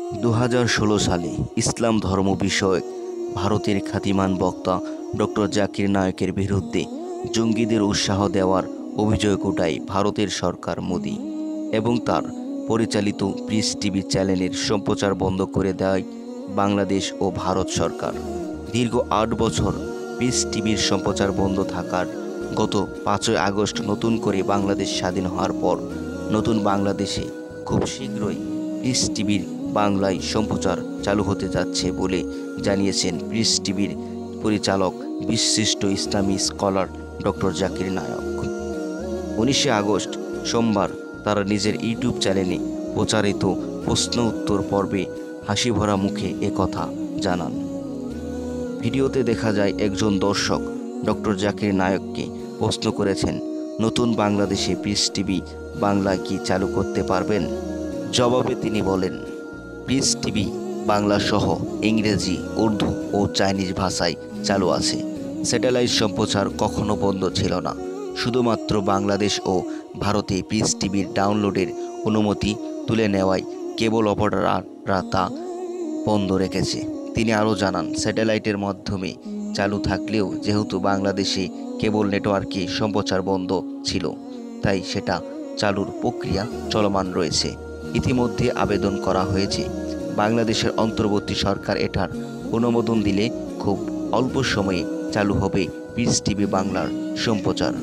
2016 সালে ইসলাম ধর্ম বিষয়ক ভারতের খ্যাতিমান বক্তা ডক্টর জাকির নায়েকের বিরুদ্ধে জঙ্গিদের উৎসাহ দেওয়ার অভিযোগ ওঠায় ভারতের সরকার মোদি এবং তার পরিচালিত পিস টিভি চ্যানেলের সম্প্রচার বন্ধ করে দেয় বাংলাদেশ ও ভারত সরকার। দীর্ঘ 8 বছর পিস টিভির সম্প্রচার বন্ধ থাকার গত 5ই আগস্ট নতুন করে বাংলাদেশ স্বাধীন হওয়ার পর নতুন বাংলাদেশে খুব শীঘ্রই পিস টিভির বাংলায় সম্প্রচার চালু হতে যাচ্ছে বলে জানিয়েছেন পিস টিভির পরিচালক বিশিষ্ট ইসলামী scholar doctor Zakir Naik. 19 August সোমবার তারা নিজের ইউটিউব চ্যানেলে প্রচারিত প্রশ্ন উত্তর পর্বে হাসি ভরা মুখে একথা জানান। ভিডিওতে দেখা যায় একজন দর্শক ডক্টর জাকির নায়েককে প্রশ্ন করেছেন, নতুন বাংলাদেশে পিস টিভি বাংলায় কি চালু করতে পারবেন? জবাবে তিনি বলেন, পিস টিভি বাংলা সহ ইংরেজি, উর্দু ও চাইনিজ ভাষায় চালু আছে। স্যাটেলাইট সম্প্রচার কখনো বন্ধ ছিল না, শুধুমাত্র বাংলাদেশ ও ভারতে পিস টিভির ডাউনলোডের অনুমতি তুলে নেওয়ায় কেবল অপারেটররা তা বন্ধ রেখেছে। তিনি আরও জানান, স্যাটেলাইটের মাধ্যমে চালু থাকলেও যেহেতু বাংলাদেশে কেবল নেটওয়ার্কে সম্প্রচার বন্ধ ছিল, তাই সেটা চালুর প্রক্রিয়া চলমান রয়েছে। ইতিমধ্যে আবেদন করা হয়েছে। বাংলাদেশের অন্তর্বর্তী সরকার এটার অনুমোদন দিলে খুব অল্প সময়ে চালু হবে পিস টিভি বাংলার সম্প্রচার।